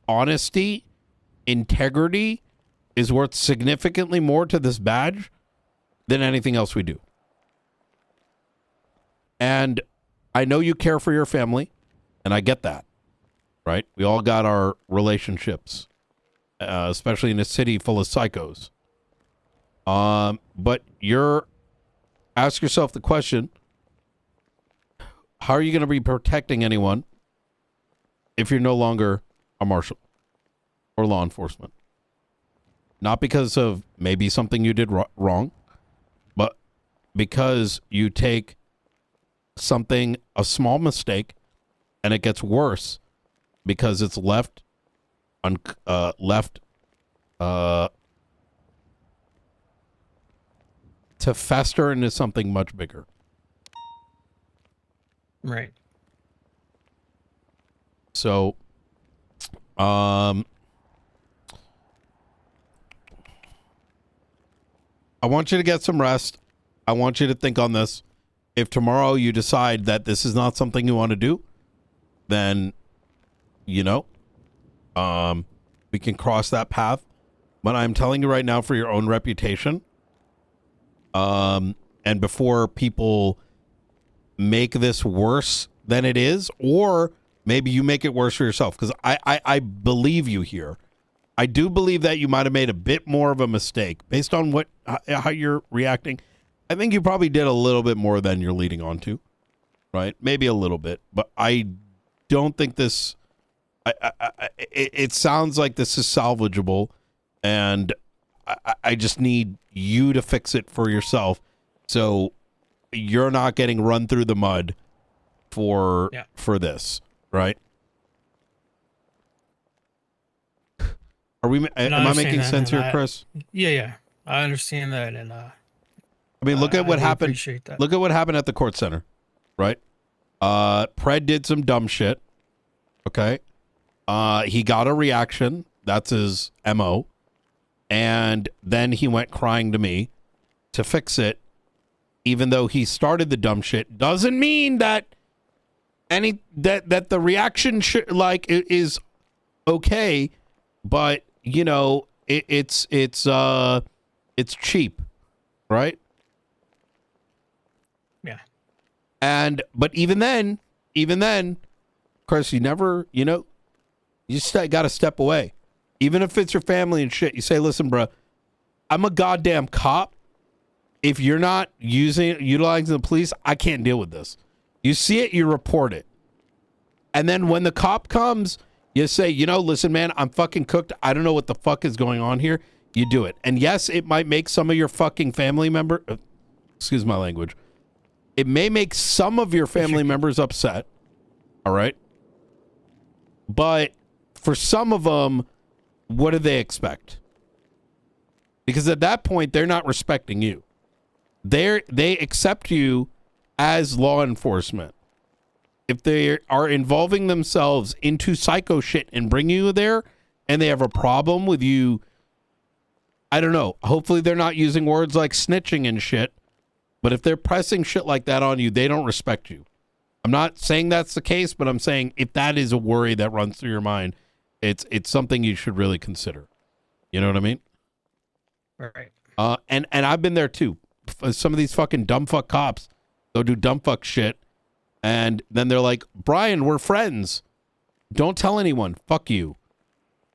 A: honesty, integrity is worth significantly more to this badge than anything else we do. And I know you care for your family. And I get that, right? We all got our relationships, especially in a city full of psychos. But ask yourself the question, how are you going to be protecting anyone if you're no longer a marshal or law enforcement? Not because of maybe something you did wrong, but because you take something, a small mistake, and it gets worse because it's left to fester into something much bigger.
B: Right.
A: So, I want you to get some rest. I want you to think on this. If tomorrow you decide that this is not something you want to do, then, we can cross that path. But I'm telling you right now, for your own reputation, and before people make this worse than it is, or maybe you make it worse for yourself, because I believe you here. I do believe that you might have made a bit more of a mistake based on how you're reacting. I think you probably did a little bit more than you're leading on to, right? Maybe a little bit, but I don't think this. It sounds like this is salvageable, and I just need you to fix it for yourself, so you're not getting run through the mud for this, right? Am I making sense here, Chris?
B: Yeah, I understand that, and
A: I mean, look at what happened.
B: Appreciate that.
A: Look at what happened at the court center, right? Pred did some dumb shit. Okay, he got a reaction. That's his MO, and then he went crying to me to fix it. Even though he started the dumb shit, doesn't mean that that the reaction is okay. But it's cheap, right?
B: Yeah.
A: But even then, Chris, you never, you got to step away. Even if it's your family and shit, you say, listen, bro, I'm a goddamn cop. If you're not utilizing the police, I can't deal with this. You see it, you report it. And then when the cop comes, you say, listen, man, I'm fucking cooked. I don't know what the fuck is going on here. You do it. And yes, it might make some of your fucking family member, excuse my language. It may make some of your family members upset. All right. But for some of them, what do they expect? Because at that point, they're not respecting you. They accept you as law enforcement. If they are involving themselves into psycho shit and bring you there, and they have a problem with you, I don't know. Hopefully they're not using words like snitching and shit. But if they're pressing shit like that on you, they don't respect you. I'm not saying that's the case, but I'm saying if that is a worry that runs through your mind, it's something you should really consider. You know what I mean?
B: Right.
A: And I've been there too. Some of these fucking dumb fuck cops go do dumb fuck shit, and then they're like, Brian, we're friends. Don't tell anyone. Fuck you.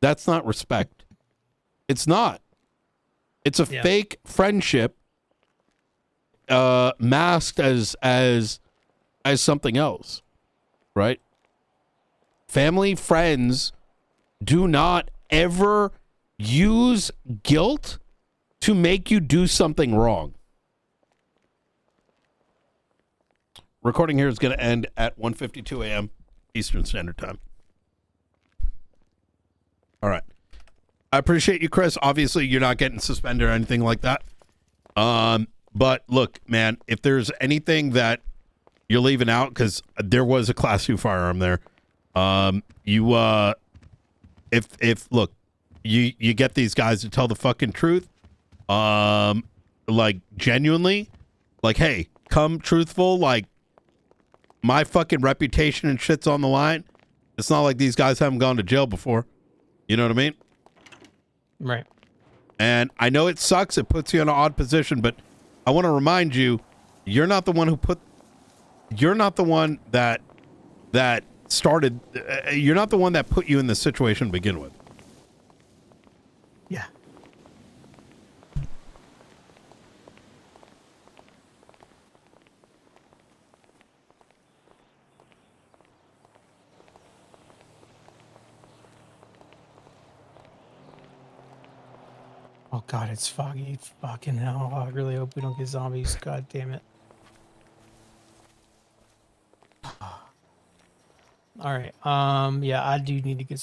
A: That's not respect. It's not. It's a fake friendship masked as something else, right? Family, friends do not ever use guilt to make you do something wrong. Recording here is going to end at 1:52 a.m. Eastern Standard Time. All right. I appreciate you, Chris. Obviously, you're not getting suspended or anything like that. But look, man, if there's anything that you're leaving out, because there was a Class 2 firearm there, you get these guys to tell the fucking truth, like genuinely, like, hey, come truthful, like, my fucking reputation and shit's on the line. It's not like these guys haven't gone to jail before. You know what I mean?
B: Right.
A: And I know it sucks. It puts you in an odd position, but I want to remind you, you're not the one that started. You're not the one that put you in this situation to begin with.
B: Yeah. Oh god, it's foggy. Fucking hell. I really hope we don't get zombies. God damn it. All right. Yeah, I do need to get